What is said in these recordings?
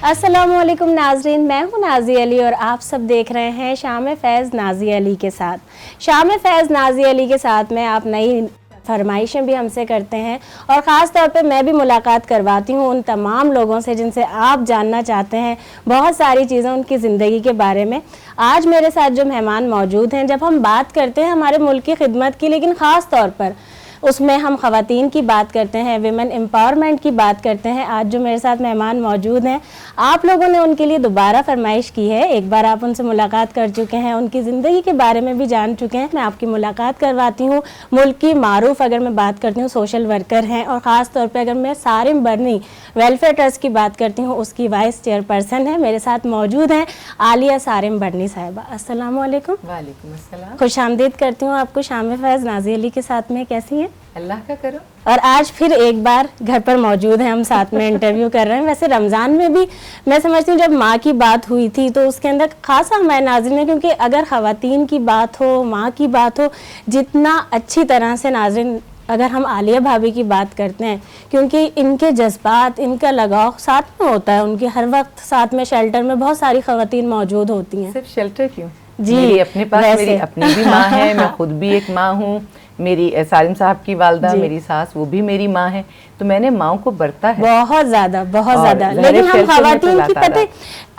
अस्सलाम वालेकुम नाजरीन, मैं हूँ नाज़ी अली और आप सब देख रहे हैं शाम फैज़ नाज़ी अली के साथ। शाम फैज़ नाज़ी अली के साथ में आप नई फरमाइशें भी हमसे करते हैं और ख़ास तौर पे मैं भी मुलाकात करवाती हूँ उन तमाम लोगों से जिनसे आप जानना चाहते हैं बहुत सारी चीज़ें उनकी ज़िंदगी के बारे में। आज मेरे साथ जो मेहमान मौजूद हैं, जब हम बात करते हैं हमारे मुल्क की खिदमत की, लेकिन ख़ास तौर पर उसमें हम ख़वातीन की बात करते हैं, विमेन एम्पावरमेंट की बात करते हैं। आज जो मेरे साथ मेहमान मौजूद हैं, आप लोगों ने उनके लिए दोबारा फरमाइश की है। एक बार आप उनसे मुलाकात कर चुके हैं, उनकी ज़िंदगी के बारे में भी जान चुके हैं। मैं आपकी मुलाकात करवाती हूँ। मुल्क की मारूफ अगर मैं बात करती हूँ सोशल वर्कर हैं और ख़ास तौर पर अगर मैं सारिम बर्नी वेलफेयर ट्रस्ट की बात करती हूँ, उसकी वाइस चेयरपर्सन है। मेरे साथ मौजूद हैं आलिया सारिम बर्नी साहिबा। अस्सलाम वालेकुम। वालेकुम अस्सलाम। खुशामदीद करती हूँ आपको शाम फैज़ नाज़ी अली के साथ में। कैसी हैं? अल्लाह का करो। और आज फिर एक बार घर पर मौजूद हैं, हम साथ में इंटरव्यू कर रहे हैं। वैसे रमज़ान में भी मैं समझती हूँ जब माँ की बात हुई थी तो उसके अंदर खासा हमारे नाज़रीन है, क्योंकि अगर ख़वातीन की बात हो, माँ की बात हो, जितना अच्छी तरह से नाज़रीन अगर हम आलिया भाभी की बात करते हैं, क्योंकि इनके जज्बात, इनका लगाव साथ में होता है, उनके हर वक्त साथ में शेल्टर में बहुत सारी ख़वातीन मौजूद होती हैं। सिर्फ शेल्टर क्यों जी, मेरी अपने पास मेरी अपनी भी माँ है, मैं खुद भी एक माँ हूँ। मेरी सारिम साहब की वालदा, मेरी सास, वो भी मेरी माँ है, तो मैंने माँ को बरता है बहुत ज़्यादा। लेकिन हम ख़वातीन की पता है,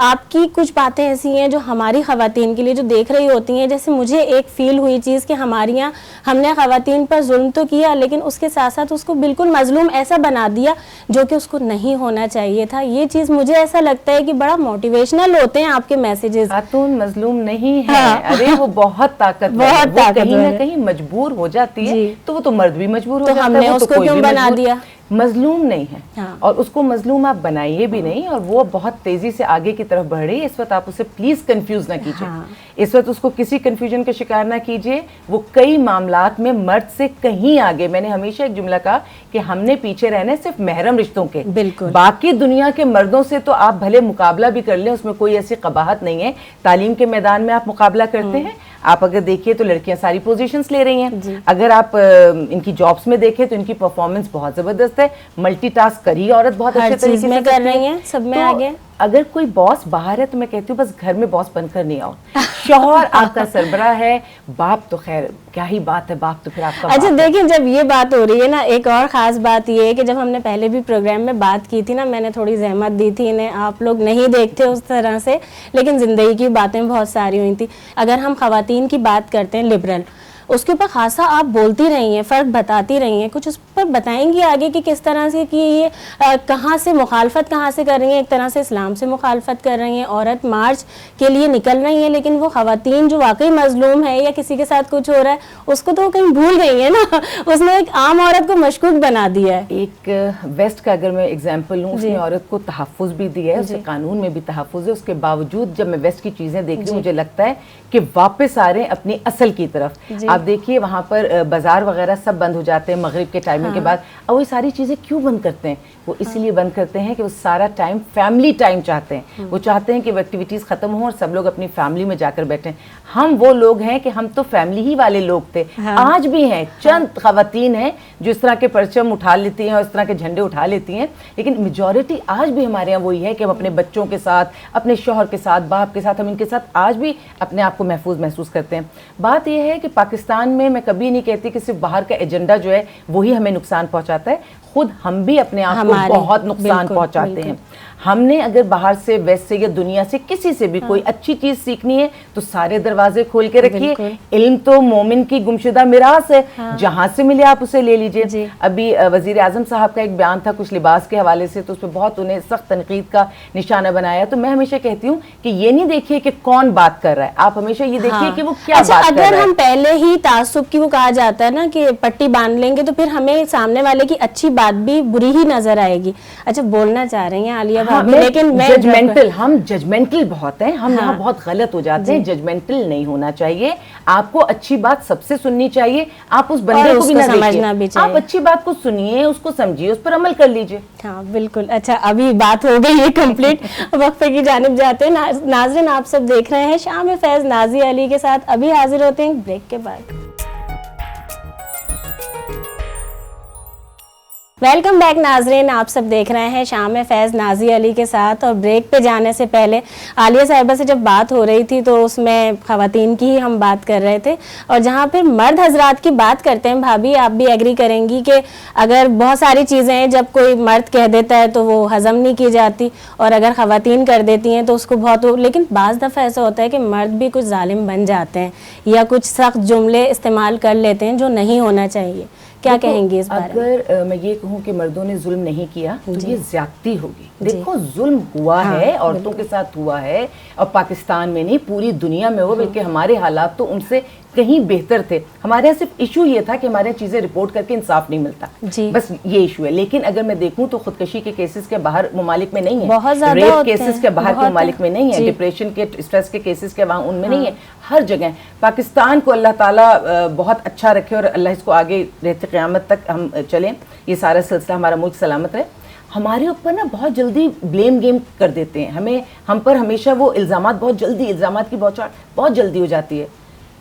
आपकी कुछ बातें ऐसी हैं जो हमारी ख़वातीन के लिए जो देख रही होती हैं, जैसे मुझे एक फील हुई चीज़ कि हमारे यहाँ हमने ख़वातीन पर जुल्म तो किया, लेकिन उसके साथ साथ उसको बिल्कुल मजलूम ऐसा बना दिया जो कि उसको नहीं होना चाहिए था। ये चीज़ मुझे ऐसा लगता है कि बड़ा मोटिवेशनल होते हैं आपके मैसेजेस। खातून मजलूम नहीं है। हाँ। अरे वो बहुत ताकतवर है, वो कहीं ना कहीं मजबूर हो जाती है, तो वो तो मर्द भी मजबूर हो जाता है, हमने उसको क्यों बना दिया? मजलूम नहीं है। हाँ। और उसको मजलूम आप बनाइए भी नहीं, और वो बहुत तेजी से आगे की तरफ बढ़ रही है। इस वक्त आप उसे प्लीज कंफ्यूज ना कीजिए। हाँ। इस वक्त उसको किसी कंफ्यूजन का शिकार ना कीजिए। वो कई मामलात में मर्द से कहीं आगे। मैंने हमेशा एक जुमला कहा कि हमने पीछे रहने सिर्फ महरम रिश्तों के, बिल्कुल बाकी दुनिया के मर्दों से तो आप भले मुकाबला भी कर लें, उसमें कोई ऐसी कबाहत नहीं है। तालीम के मैदान में आप मुकाबला करते हैं, आप अगर देखिए तो लड़कियां सारी पोजीशंस ले रही हैं। अगर आप इनकी जॉब्स में देखें तो इनकी परफॉर्मेंस बहुत जबरदस्त है। मल्टीटास्क करी औरत बहुत अच्छे तरीके से कर रही हैं, सब में आगे। अगर कोई बॉस बाहर है तो मैं कहती हूँ बस घर में बॉस बनकर नहीं आओ। शौहर आपका सरबराह है, बाप तो खैर क्या ही बात है, बाप तो फिर आपका। अच्छा देखिए, जब ये बात हो रही है ना, एक और ख़ास बात ये है कि जब हमने पहले भी प्रोग्राम में बात की थी ना, मैंने थोड़ी जहमत दी थी इन्हें, आप लोग नहीं देखते उस तरह से, लेकिन ज़िंदगी की बातें बहुत सारी हुई थी। अगर हम ख़वातीन की बात करते हैं लिबरल, उसके ऊपर खासा आप बोलती रही हैं, फ़र्क बताती रही हैं, कुछ उस पर बताएंगी आगे कि किस तरह से कि ये कहाँ से मुखालफत कहाँ से कर रही हैं? एक तरह से इस्लाम से मुखालफत कर रही हैं, औरत मार्च के लिए निकल रही हैं, लेकिन वो ख़वातीन जो वाकई मजलूम है या किसी के साथ कुछ हो रहा है उसको तो कहीं भूल गई है ना। उसने एक आम औरत को मशकूक बना दिया है। एक वेस्ट का अगर मैं एग्जाम्पल लूँ, उसने औरत को तहफ़्फ़ुज़ भी दिया है, उसके कानून में भी तहफ़्फ़ुज़ है। उसके बावजूद जब मैं वेस्ट की चीज़ें देखती हूँ मुझे लगता है कि वापस आ रहे हैं अपनी असल की तरफ। आप देखिए वहाँ पर बाजार वगैरह सब बंद हो जाते हैं मगरिब के टाइमिंग के बाद। अब वो सारी चीज़ें क्यों बंद करते हैं? वो इसीलिए बंद करते हैं कि वो सारा टाइम फैमिली टाइम चाहते हैं। वो चाहते हैं कि वो एक्टिविटीज़ ख़त्म हों और सब लोग अपनी फैमिली में जाकर बैठें। हम वो लोग हैं कि हम तो फैमिली ही वाले लोग थे, आज भी हैं। चंद ख़वातीन हैं जो इस तरह के परचम उठा लेती हैं और इस तरह के झंडे उठा लेती हैं, लेकिन मेजॉरिटी आज भी हमारे यहाँ वही है कि हम अपने बच्चों के साथ, अपने शौहर के साथ, बाप के साथ, हम इनके साथ आज भी अपने आप को महफूज महसूस करते हैं। बात यह है कि पाकिस्तान में मैं कभी नहीं कहती कि सिर्फ बाहर का एजेंडा जो है वही हमें नुकसान पहुंचाता है, खुद हम भी अपने आप को बहुत नुकसान पहुंचाते हैं। हमने अगर बाहर से, वेस्ट से या दुनिया से किसी से भी कोई अच्छी चीज सीखनी है तो सारे दरवाजे खोल के रखिए। इल्म तो मोमिन की गुमशुदा मिरास है, जहां से मिले आप उसे ले लीजिए। अभी वजीर आजम साहब का एक बयान था कुछ लिबास के हवाले से, तो उसमें बहुत उन्हें सख्त तनकीद का निशाना बनाया। तो मैं हमेशा कहती हूँ कि ये नहीं देखिए कि कौन बात कर रहा है, आप हमेशा ये देखिए कि वो क्या बात कर रहा है। अगर हम पहले ही तासुब की, वो कहा जाता है ना कि पट्टी बांध लेंगे तो फिर हमें सामने वाले की अच्छी बात भी बुरी ही नजर आएगी। अच्छा, बोलना चाह रही हैं आलिया भाभी, लेकिन मैं जजमेंटल, हम जजमेंटल बहुत हैं, हम यहाँ बहुत गलत हो जाते हैं। जजमेंटल नहीं होना चाहिए, आपको अच्छी बात सबसे सुननी चाहिए। आप उस बंदे को भी ना देखिए, आप अच्छी बात को सुनिए, उसको समझिए, उस पर अमल कर लीजिए। हाँ बिल्कुल। अच्छा, अभी बात हो गई है कंप्लीट, वक्फे की जानिब जाते हैं। नाज़रीन, आप सब देख रहे हैं शाम फैज़ नाज़ी अली के साथ। अभी हाजिर होते हैं ब्रेक के बाद। वेलकम बैक नाजरीन, आप सब देख रहे हैं शाम फैज़ नाज़िया अली के साथ। और ब्रेक पे जाने से पहले आलिया साहिबा से जब बात हो रही थी तो उसमें ख़वातीन की ही हम बात कर रहे थे, और जहाँ पे मर्द हजरात की बात करते हैं, भाभी आप भी एग्री करेंगी कि अगर बहुत सारी चीज़ें हैं जब कोई मर्द कह देता है तो वो हज़म नहीं की जाती, और अगर ख़वातीन कर देती हैं तो उसको बहुत लेकिन बाज़ दफ़ा ऐसा होता है कि मर्द भी कुछ जालिम बन जाते हैं या कुछ सख्त जुमले इस्तेमाल कर लेते हैं जो नहीं होना चाहिए। क्या कहेंगे इस बारे में? अगर मैं ये कहूँ कि मर्दों ने जुल्म नहीं किया तो ये ज्यादती होगी। देखो जुल्म हुआ है, औरतों के साथ हुआ है, और पाकिस्तान में नहीं पूरी दुनिया में हुआ, बल्कि हमारे हालात तो उनसे कहीं बेहतर थे। हमारे यहाँ सिर्फ इशू ये था कि हमारे यहाँ चीजें रिपोर्ट करके इंसाफ नहीं मिलता, बस ये इशू है। लेकिन अगर मैं देखूं तो खुदकशी के केसेस के बाहर ममालिक में नहीं है, रेप केसेस के बाहर के ममालिक में नहीं है, डिप्रेशन के स्ट्रेस के केसेस के वहाँ उनमें नहीं है, हर जगह। पाकिस्तान को अल्लाह ताला बहुत अच्छा रखे और अल्लाह इसको आगे रहते क़यामत तक हम चलें, ये सारा सिलसिला हमारा मुल्क सलामत रहे। हमारे ऊपर ना बहुत जल्दी ब्लेम गेम कर देते हैं, हम पर हमेशा वो इल्ज़ामात बहुत जल्दी, इल्ज़ामात की बौछार बहुत जल्दी हो जाती है।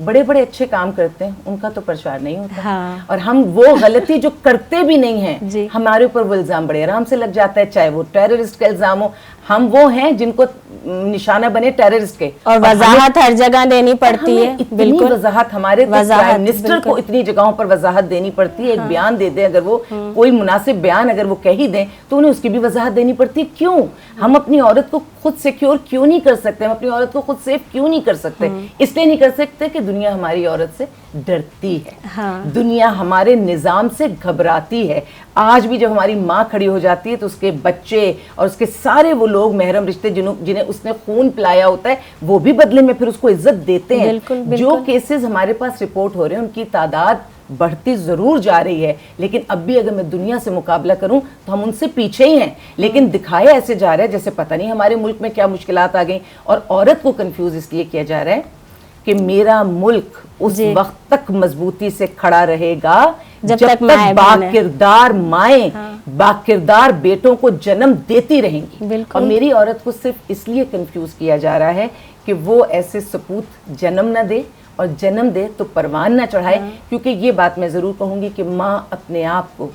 बड़े बड़े अच्छे काम करते हैं उनका तो प्रचार नहीं होता, हाँ। और हम वो गलती जो करते भी नहीं हैं हमारे ऊपर वो इल्ज़ाम बड़े आराम से लग जाता है, चाहे वो टेररिस्ट का इल्ज़ाम हो। हम वो हैं जिनको निशाना बने टेररिस्ट के, और वजाहत हर जगह देनी पड़ती है। इतनी वजाहत हमारे प्राइम मिनिस्टर को इतनी जगहों पर वजाहत देनी पड़ती है। एक बयान दे दे, अगर वो कोई मुनासिब बयान अगर वो कह ही दें तो उन्हें उसकी भी वजाहत देनी पड़ती है। क्यों हम अपनी औरत को खुद सिक्योर क्यों नहीं कर सकते, हम अपनी औरत को खुद सेफ क्यों नहीं कर सकते? इसलिए नहीं कर सकते कि दुनिया हमारी औरत से डरती है, हाँ। दुनिया हमारे निजाम से घबराती है। आज भी जब हमारी माँ खड़ी हो जाती है तो उसके बच्चे और उसके सारे वो लोग महरम रिश्ते जिन्हें उसने खून पिलाया होता है वो भी बदले में फिर उसको इज्जत देते हैं। बिल्कुल, बिल्कुल। जो केसेस हमारे पास रिपोर्ट हो रहे हैं उनकी तादाद बढ़ती जरूर जा रही है, लेकिन अब भी अगर मैं दुनिया से मुकाबला करूं तो हम उनसे पीछे ही हैं। लेकिन दिखाया ऐसे जा रहा है जैसे पता नहीं हमारे मुल्क में क्या मुश्किलात आ गई, और औरत को कंफ्यूज इसलिए किया जा रहा है कि मेरा मुल्क उस वक्त तक मजबूती से खड़ा रहेगा जब तक बाकिरदार माएँ बाकिरदार बेटों को जन्म देती रहेंगी। और मेरी औरत को सिर्फ इसलिए कंफ्यूज किया जा रहा है कि वो ऐसे सपूत जन्म न दे, और जन्म दे तो परवान न चढ़ाए, क्योंकि ये बात मैं ज़रूर कहूँगी कि माँ अपने आप को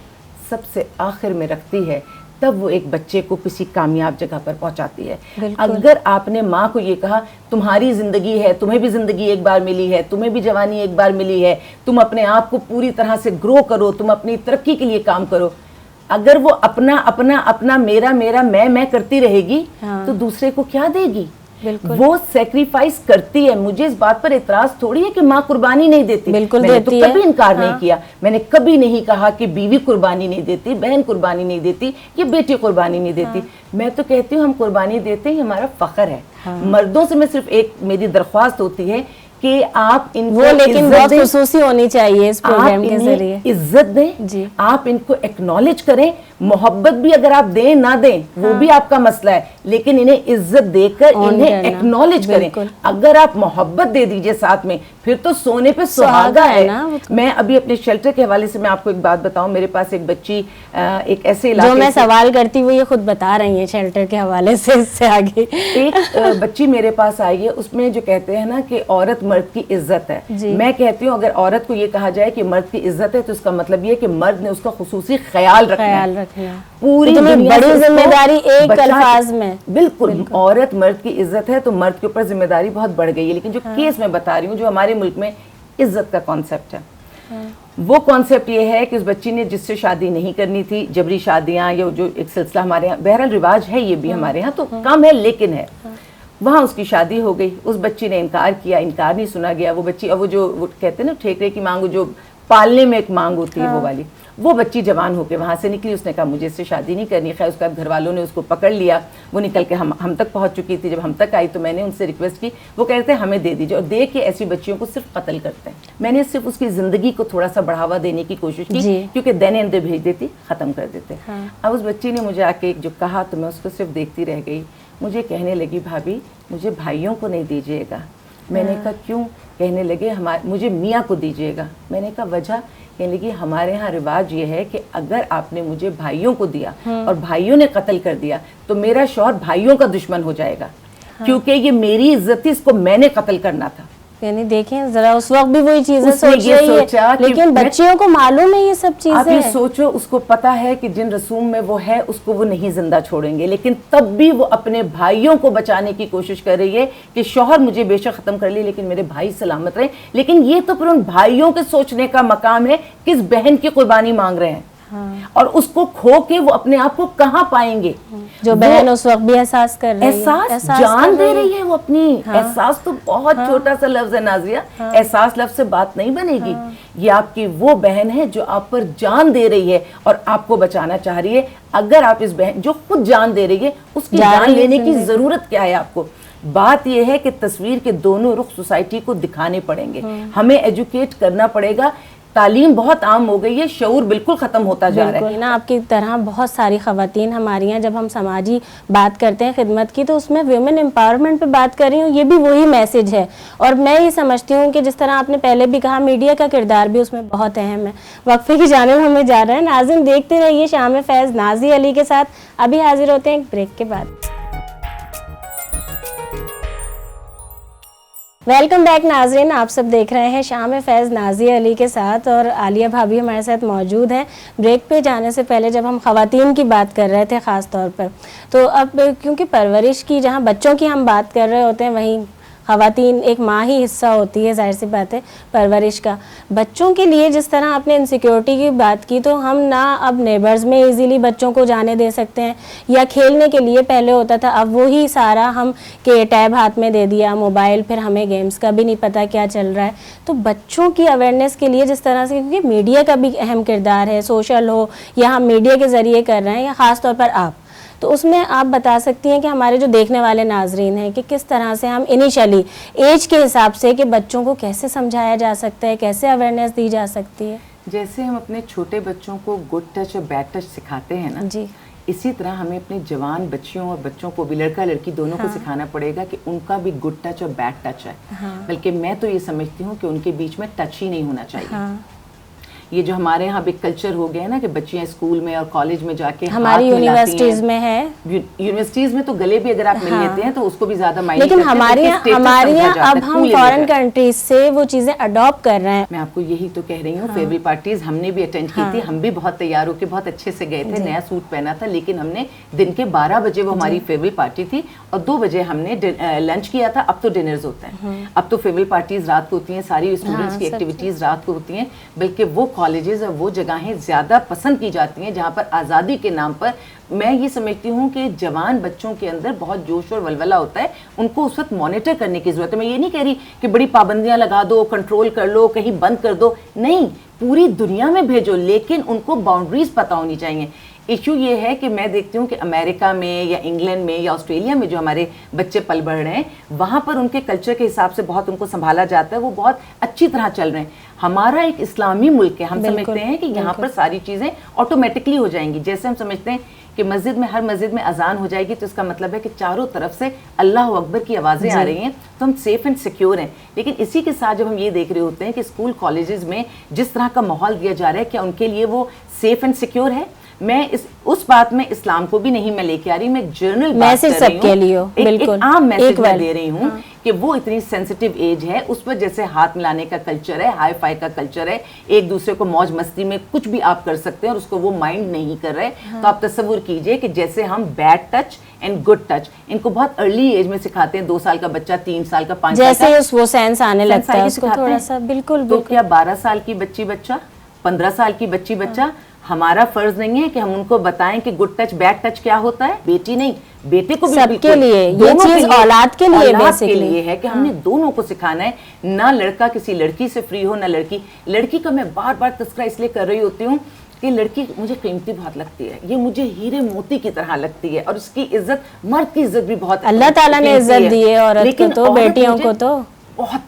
सबसे आखिर में रखती है, तब वो एक बच्चे को किसी कामयाब जगह पर पहुंचाती है। अगर आपने माँ को ये कहा तुम्हारी ज़िंदगी है, तुम्हें भी ज़िंदगी एक बार मिली है, तुम्हें भी जवानी एक बार मिली है, तुम अपने आप को पूरी तरह से ग्रो करो, तुम अपनी तरक्की के लिए काम करो, अगर वो अपना अपना अपना मेरा मेरा मैं करती रहेगी, हाँ। तो दूसरे को क्या देगी? वो सेक्रीफाइस करती है। मुझे इस बात पर इतराज थोड़ी है कि माँ कुर्बानी नहीं देती, मैंने तो कभी इनकार नहीं किया। मैंने कभी नहीं कहा कि बीवी कुर्बानी नहीं देती, बहन कुर्बानी नहीं देती, ये बेटी कुर्बानी नहीं देती। मैं तो कहती हूँ हम कुर्बानी देते ही हमारा फख्र है। मर्दों से मैं सिर्फ एक मेरी दरख्वास्त होती है कि आप इनको, लेकिन बहुत खुसूसी होनी चाहिए इस प्रोग्राम के जरिए, इज्जत दें, आप इनको एक्नॉलेज करें। मोहब्बत भी अगर आप दें ना दें वो भी आपका मसला है, लेकिन इन्हें इज्जत देकर इन्हें एक्नॉलेज करें। अगर आप मोहब्बत दे दीजिए साथ में, फिर तो सोने पे सुहागा है। मैं अभी अपने शेल्टर के हवाले से मैं आपको एक बात बताऊं, मेरे पास एक बच्ची एक ऐसे इलाके, जो मैं सवाल करती हूँ ये खुद बता रही है शेल्टर के हवाले से, इससे आगे एक बच्ची मेरे पास आई है, उसमें जो कहते हैं ना कि औरत मर्द की इज्जत है। मैं कहती हूँ अगर औरत को ये कहा जाए कि मर्द की इज्जत है तो उसका मतलब ये कि मर्द ने उसका खुसूसी ख्याल रखना है। पूरी बड़ी जिम्मेदारी एक अल्फाज में, बिल्कुल। औरत मर्द की इज्जत है तो मर्द के ऊपर जिम्मेदारी बहुत बढ़ गई है। लेकिन जो केस मैं बता रही हूँ, जो हमारे मुल्क में इज्जत का कॉन्सेप्ट है, वो कॉन्सेप्ट ये है कि उस बच्ची ने जिससे शादी नहीं करनी थी, जबरी शादियां या जो एक सिलसिला हमारे यहाँ बहरहाल रिवाज है, ये भी हमारे यहाँ तो कम है लेकिन है, वहाँ उसकी शादी हो गई। उस बच्ची ने इनकार किया, इनकार नहीं सुना गया। वो बच्ची, और वो जो वो कहते हैं ना ठेकरे की मांग, जो पालने में एक मांग होती है वो वाली, वो बच्ची जवान होकर वहाँ से निकली। उसने कहा मुझे इससे शादी नहीं करनी। खैर उसके बाद घर वालों ने उसको पकड़ लिया, वो निकल के हम तक पहुँच चुकी थी। जब हम तक आई तो मैंने उनसे रिक्वेस्ट की, वो कहते हैं हमें दे दीजिए, और दे के ऐसी बच्चियों को सिर्फ कत्ल करते हैं। मैंने सिर्फ उसकी ज़िंदगी को थोड़ा सा बढ़ावा देने की कोशिश की, क्योंकि देन एंड दे भेज देती, ख़त्म कर देते। अब उस बच्ची ने मुझे आके जो कहा तो मैं उसको सिर्फ देखती रह गई। मुझे कहने लगी भाभी मुझे भाइयों को नहीं दीजिएगा। मैंने कहा क्यों? कहने लगे मुझे मियाँ को दीजिएगा। मैंने कहा वजह? कहने लगी हमारे यहाँ रिवाज ये है कि अगर आपने मुझे भाइयों को दिया और भाइयों ने कत्ल कर दिया तो मेरा शौहर भाइयों का दुश्मन हो जाएगा, क्योंकि ये मेरी इज्जत थी, इसको मैंने कत्ल करना था। یعنی دیکھیں ذرا اس وقت بھی وہی چیزیں اس نے سوچ یہ رہی سوچا ہے کہ لیکن بچیوں کو معلوم ہے یہ سب آپ چیزیں. یہ سوچو اس کو پتا ہے کہ جن رسوم میں وہ ہے اس کو وہ نہیں زندہ چھوڑیں گے، لیکن تب بھی وہ اپنے بھائیوں کو بچانے کی کوشش کر رہی ہے کہ شوہر مجھے بے شک ختم کر لی لیکن میرے بھائی سلامت رہے. لیکن یہ تو پھر ان بھائیوں کے سوچنے کا مقام ہے کس بہن کی قربانی مانگ رہے ہیں اور اس کو کھو کے وہ اپنے آپ کو کہاں پائیں گے. جو بہن اس وقت بھی احساس کر رہی ہے، احساس جان دے رہی ہے وہ اپنی. احساس تو بہت چھوٹا سا لفظ ہے نازیہ، احساس لفظ سے بات نہیں بنے گی. یہ آپ کی وہ بہن ہے جو آپ پر جان دے رہی ہے اور آپ کو بچانا چاہ رہی ہے. اگر آپ اس بہن جو خود جان دے رہی ہے اس کی جان لینے کی ضرورت کیا ہے آپ کو؟ بات یہ ہے کہ تصویر کے دونوں رخ سوسائٹی کو دکھانے پڑیں گے. ہمیں ایجوکیٹ کرنا پڑے گا. تعلیم بہت عام ہو گئی ہے، شعور بالکل ختم ہوتا جا رہا ہے. نا آپ کی طرح بہت ساری خواتین ہماری ہیں، جب ہم سماجی بات کرتے ہیں خدمت کی تو اس میں ویمن امپاورمنٹ پہ بات کر رہی ہوں. یہ بھی وہی میسج ہے اور میں یہ سمجھتی ہوں کہ جس طرح آپ نے پہلے بھی کہا میڈیا کا کردار بھی اس میں بہت اہم ہے. وقفے کی جانب ہمیں جا رہا ہے. ناظرین دیکھتے رہیے شام فیض نازیہ علی کے ساتھ. ابھی حاضر ہوتے ہیں ایک بریک کے بعد. ویلکم بیک ناظرین، آپ سب دیکھ رہے ہیں شام فیض نازیہ علی کے ساتھ اور عالیہ بھابھی ہمارے ساتھ موجود ہیں. بریک پہ جانے سے پہلے جب ہم خواتین کی بات کر رہے تھے خاص طور پر، تو اب کیونکہ پرورش کی جہاں بچوں کی ہم بات کر رہے ہوتے ہیں وہیں خواتین ایک ماں ہی حصہ ہوتی ہے، ظاہر سی بات ہے پرورش کا. بچوں کے لیے جس طرح آپ نے انسیکیورٹی کی بات کی تو ہم نہ اب نیبرز میں ایزیلی بچوں کو جانے دے سکتے ہیں یا کھیلنے کے لیے پہلے ہوتا تھا، اب وہی سارا ہم کہ ٹیب ہاتھ میں دے دیا، موبائل، پھر ہمیں گیمز کا بھی نہیں پتہ کیا چل رہا ہے. تو بچوں کی اویئرنیس کے لیے جس طرح سے، کیونکہ میڈیا کا بھی اہم کردار ہے، سوشل ہو یا ہم میڈیا کے ذریعے کر رہے ہیں یا خاص طور پر آپ، تو اس میں آپ بتا سکتی ہیں کہ ہمارے جو دیکھنے والے ناظرین ہیں کہ کس طرح سے ہم انیشلی ایج کے حساب سے کہ بچوں کو کیسے سمجھایا جا سکتا ہے، کیسے اویئرنیس دی جا سکتی ہے؟ جیسے ہم اپنے چھوٹے بچوں کو گڈ ٹچ اور بیڈ ٹچ سکھاتے ہیں نا، جی، اسی طرح ہمیں اپنے جوان بچیوں اور بچوں کو بھی، لڑکا لڑکی دونوں کو سکھانا پڑے گا کہ ان کا بھی گڈ ٹچ اور بیڈ ٹچ ہے. بلکہ میں تو یہ سمجھتی ہوں کہ ان کے بیچ میں ٹچ ہی نہیں ہونا چاہیے. یہ جو ہمارے ہاں بھی کلچر ہو گیا ہے نا کہ بچیاں اسکول میں اور کالج میں جا کے ہماری یونیورسٹیز میں ہے، یونیورسٹیز میں تو گلے بھی اگر آپ مل لیتے ہیں تو اس کو بھی زیادہ مائنڈ، لیکن ہمارے یہاں اب ہم فارن کنٹریز سے وہ چیزیں اڈاپٹ کر رہے ہیں. میں آپ کو یہی تو کہہ رہی ہوں، فیئرویل پارٹیز ہم نے بھی اٹینڈ کی تھی، ہم بھی بہت تیار ہو کے بہت اچھے سے گئے تھے، نیا سوٹ پہنا تھا، لیکن ہم نے دن کے 12 بجے وہ ہماری فیئرویل پارٹی تھی اور 2 بجے ہم نے لنچ کیا تھا. اب تو ڈنرز ہوتے ہیں، اب تو فیئرویل پارٹیز رات کو ہوتی ہیں، ساری اسٹوڈنٹس کی ایکٹیویٹیز رات کو ہوتی ہیں. بلکہ وہ کالجز اور وہ جگہیں زیادہ پسند کی جاتی ہیں جہاں پر آزادی کے نام پر، میں یہ سمجھتی ہوں کہ جوان بچوں کے اندر بہت جوش اور ولولہ ہوتا ہے، ان کو اس وقت مانیٹر کرنے کی ضرورت ہے. میں یہ نہیں کہہ رہی کہ بڑی پابندیاں لگا دو، کنٹرول کر لو، کہیں بند کر دو، نہیں، پوری دنیا میں بھیجو، لیکن ان کو باؤنڈریز پتہ ہونی چاہیے. ایشو یہ ہے کہ میں دیکھتی ہوں کہ امریکہ میں یا انگلینڈ میں یا آسٹریلیا میں جو ہمارے بچے پل بڑھ رہے ہیں وہاں پر ان کے کلچر کے حساب سے بہت ان کو سنبھالا جاتا ہے، وہ بہت اچھی طرح چل رہے ہیں. ہمارا ایک اسلامی ملک ہے، ہم سمجھتے ہیں کہ یہاں پر ساری چیزیں آٹومیٹکلی ہو جائیں گی. جیسے ہم سمجھتے ہیں کہ مسجد میں، ہر مسجد میں اذان ہو جائے گی تو اس کا مطلب ہے کہ چاروں طرف سے اللہ اکبر کی آوازیں آ رہی ہیں تو ہم سیف اینڈ سیکیور ہیں. لیکن اسی کے ساتھ جب ہم یہ دیکھ رہے ہوتے ہیں کہ اسکول کالجز میں جس طرح کا ماحول دیا جا رہا ہے، کیا ان کے لیے وہ سیف اینڈ سیکیور ہے؟ میں اس بات میں اسلام کو بھی نہیں میں لے کے آ رہی، میں ایک جرنل بات کر رہی ہوں، ایک عام میسج میں دے رہی ہوں کہ وہ اتنی سینسٹیو ایج ہے، اس پر جیسے ہاتھ ملانے کا کلچر ہے، ہائی فائی کا کلچر ہے، ایک دوسرے کو موج مستی میں کچھ بھی آپ کر سکتے ہیں اور اس کو وہ مائنڈ نہیں کر رہے. تو آپ تصور کیجئے کہ جیسے ہم bad touch and good touch ان کو بہت ارلی ایج میں سکھاتے ہیں، 2 سال کا بچہ، 3 سال کا، 5 سال کا، جیسے وہ سینس آنے لگتا ہے اس کو تھوڑا سا. بالکل. تو کیا 12 سال کی بچی بچہ، 15 سال کی بچی بچہ، ہمارا فرض نہیں ہے کہ ہم ان کو بتائیں کہ گڈ ٹچ بیڈ ٹچ کیا ہوتا ہے؟ بیٹی نہیں، بیٹے کو بھی، سب کے لیے یہ چیز اولاد کے لیے بیسیکلی ہے کہ ہم نے دونوں کو سکھانا ہے. نہ لڑکا کسی لڑکی سے فری ہو، نہ لڑکی کا میں بار بار تذکرہ اس لیے کر رہی ہوتی ہوں کہ لڑکی مجھے قیمتی بہت لگتی ہے، یہ مجھے ہیرے موتی کی طرح لگتی ہے اور اس کی عزت، مرد کی عزت بھی بہت اللہ تعالیٰ نے عزت دی ہے عورت کو، تو بیٹیوں کو تو بہت،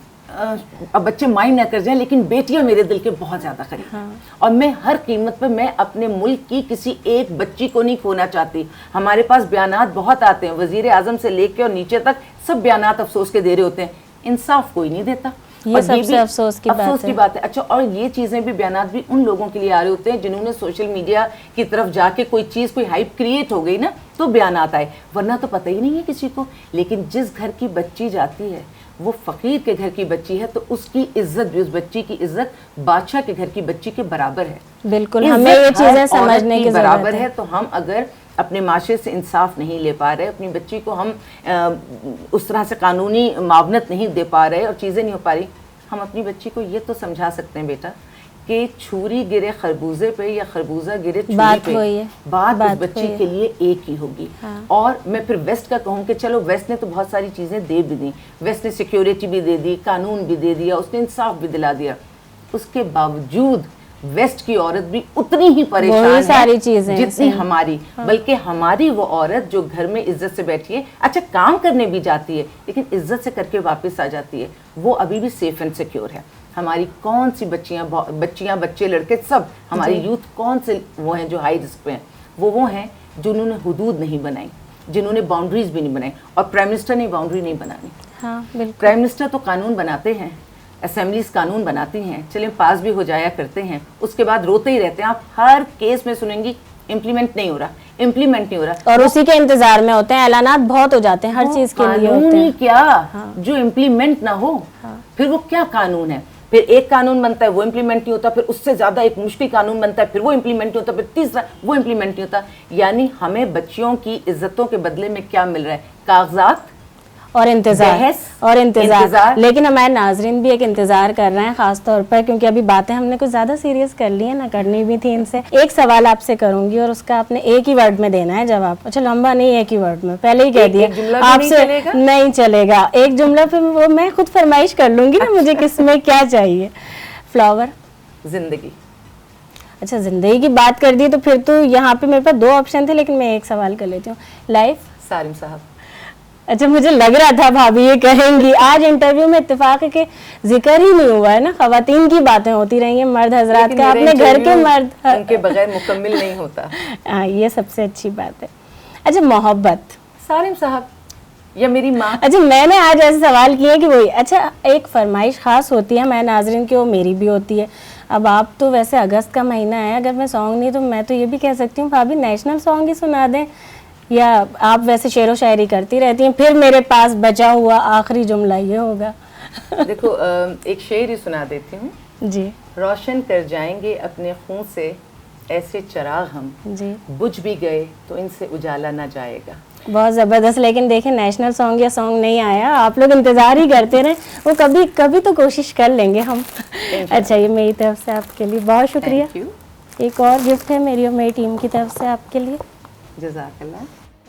اب بچے مائنڈ نہ کر جائیں لیکن بیٹیاں میرے دل کے بہت زیادہ قریب ہیں اور میں ہر قیمت پہ میں اپنے ملک کی کسی ایک بچی کو نہیں کھونا چاہتی. ہمارے پاس بیانات بہت آتے ہیں، وزیر اعظم سے لے کے اور نیچے تک سب بیانات افسوس کے دے رہے ہوتے ہیں، انصاف کوئی نہیں دیتا. یہ سب سے افسوس کی بات ہے. اچھا، اور یہ چیزیں بھی، بیانات بھی ان لوگوں کے لیے آ رہے ہوتے ہیں جنہوں نے سوشل میڈیا کی طرف جا کے کوئی چیز، کوئی ہائپ کریٹ ہو گئی نا تو بیانات آئے، ورنہ تو پتہ ہی نہیں ہے کسی کو. لیکن جس گھر کی بچی جاتی ہے وہ فقیر کے گھر کی بچی ہے تو اس کی عزت بھی، اس بچی کی عزت بادشاہ کے گھر کی بچی کے برابر ہے. بالکل ہمیں یہ چیزیں سمجھنے کی برابر ہے. تو ہم اگر اپنے معاشرے سے انصاف نہیں لے پا رہے، اپنی بچی کو ہم اس طرح سے قانونی معاونت نہیں دے پا رہے اور چیزیں نہیں ہو پا رہی، ہم اپنی بچی کو یہ تو سمجھا سکتے ہیں بیٹا کہ چھری گرے خربوزے پہ یا خربوزہ گرے چھری پہ، بات اس بچی کے لیے ایک ہی ہوگی. اور میں پھر ویسٹ کا کہوں کہ چلو ویسٹ نے تو بہت ساری چیزیں دے بھی دیں، ویسٹ نے سیکیورٹی بھی دے دی، قانون بھی دے دیا، اس نے انصاف بھی دلا دیا، اس کے باوجود ویسٹ کی عورت بھی اتنی ہی پریشان ہے جتنی ہماری. بلکہ ہماری وہ عورت جو گھر میں عزت سے بیٹھی ہے، اچھا کام کرنے بھی جاتی ہے لیکن عزت سے کر کے واپس آ جاتی ہے، وہ ابھی بھی سیف اینڈ سیکیور ہے. ہماری کون سی بچیاں بچے لڑکے سب ہماری یوتھ کون سے وہ ہیں جو ہائی رسک پہ ہیں؟ وہ ہیں جنہوں نے حدود نہیں بنائی، جنہوں نے باؤنڈریز بھی نہیں بنائی. اور پرائم منسٹر نے باؤنڈری نہیں بنانی. پرائم منسٹر تو قانون بناتے ہیں، اسمبلیز قانون بناتی ہیں، چلیں پاس بھی ہو جایا کرتے ہیں، اس کے بعد روتے ہی رہتے ہیں. آپ ہر کیس میں سنیں گی امپلیمنٹ نہیں ہو رہا اور اسی کے انتظار میں ہوتے ہیں. اعلانات بہت ہو جاتے ہیں ہر چیز کے لیے ہوتے ہیں. کیا جو امپلیمنٹ نہ ہو پھر وہ کیا قانون ہے؟ پھر ایک قانون بنتا ہے وہ امپلیمنٹ نہیں ہوتا، پھر اس سے زیادہ ایک مشکل قانون بنتا ہے پھر وہ امپلیمنٹ نہیں ہوتا، پھر تیسرا وہ امپلیمنٹ نہیں ہوتا. یعنی ہمیں بچیوں کی عزتوں کے بدلے میں کیا مل رہا ہے؟ کاغذات اور انتظار. لیکن ہمارے ناظرین بھی ایک انتظار کر رہے ہیں خاص طور پر، کیونکہ ابھی باتیں ہم نے کچھ زیادہ سیریس کر لی ہیں، نہ کرنی بھی تھی ان سے. ایک سوال آپ سے کروں گی اور اس کا آپ نے ایک ہی ورڈ میں دینا ہے جواب. اچھا لمبا نہیں، ایک ہی ورڈ میں، پہلے ہی کہہ دیا آپ سے نہیں چلے گا. ایک جملہ پہ وہ میں خود فرمائش کر لوں گی نا مجھے کس میں کیا چاہیے. فلاور. زندگی. اچھا زندگی کی بات کر دی تو پھر تو یہاں پہ میرے پاس 2 آپشن تھے لیکن میں ایک سوال کر لیتی ہوں. لائف. سالم صاحب. اچھا مجھے لگ رہا تھا بھابھی یہ کہیں گی. آج انٹرویو میں اتفاق ہے کہ ذکر ہی نہیں ہوا ہے نا، خواتین کی باتیں ہوتی رہی ہیں، مرد حضرات کا اپنے گھر کے مرد ان کے بغیر مکمل نہیں ہوتا. ہاں یہ سب سے اچھی بات ہے. اچھا محبت. سالم صاحب یا میری ماں. اچھا میں نے آج ایسے سوال کیے کہ وہی. اچھا ایک فرمائش خاص ہوتی ہے میں ناظرین کی، وہ میری بھی ہوتی ہے. اب آپ تو ویسے اگست کا مہینہ ہے، اگر میں سانگ نہیں تو میں تو یہ بھی کہہ سکتی ہوں بھابھی نیشنل سانگ ہی سنا دیں، یا آپ ویسے شعر و شاعری کرتی رہتی ہیں. پھر میرے پاس بچا ہوا آخری جملہ یہ ہوگا. دیکھو ایک شعر ہی سنا دیتی ہوں. جی. روشن کر جائیں گے اپنے خون سے ایسے چراغ ہم، جی بجھ بھی گئے تو ان سے اجالا نہ جائے گا. بہت زبردست. لیکن دیکھیں نیشنل سانگ یا سانگ نہیں آیا، آپ لوگ انتظار ہی کرتے رہیں، وہ کبھی تو کوشش کر لیں گے ہم. اچھا یہ میری طرف سے آپ کے لیے بہت شکریہ. ایک اور گفٹ ہے میری اور میری ٹیم کی طرف سے آپ کے لیے. جزاک اللہ.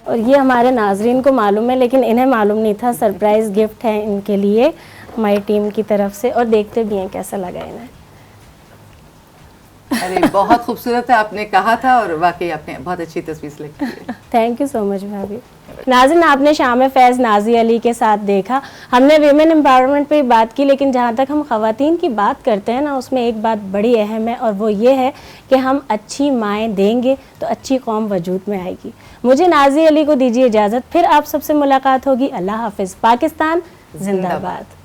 اور یہ ہمارے ناظرین کو معلوم ہے لیکن انہیں معلوم نہیں تھا، سرپرائز گفٹ ہے ان کے لیے ہماری ٹیم کی طرف سے. اور دیکھتے بھی ہیں کیسا لگا انہیں. ارے بہت خوبصورت ہے، آپ نے کہا تھا اور واقعی آپ نے بہت اچھی تصویر سلیکٹ کی ہے. تھینک یو سو مچ بھابھی. ناظرین آپ نے شام فیض نازی علی کے ساتھ دیکھا، ہم نے ویمن امپاورمنٹ پہ بات کی، لیکن جہاں تک ہم خواتین کی بات کرتے ہیں نا اس میں ایک بات بڑی اہم ہے اور وہ یہ ہے کہ ہم اچھی مائیں دیں گے تو اچھی قوم وجود میں آئے گی. مجھے نازی علی کو دیجیے اجازت، پھر آپ سب سے ملاقات ہوگی. اللہ حافظ. پاکستان زندہ باد.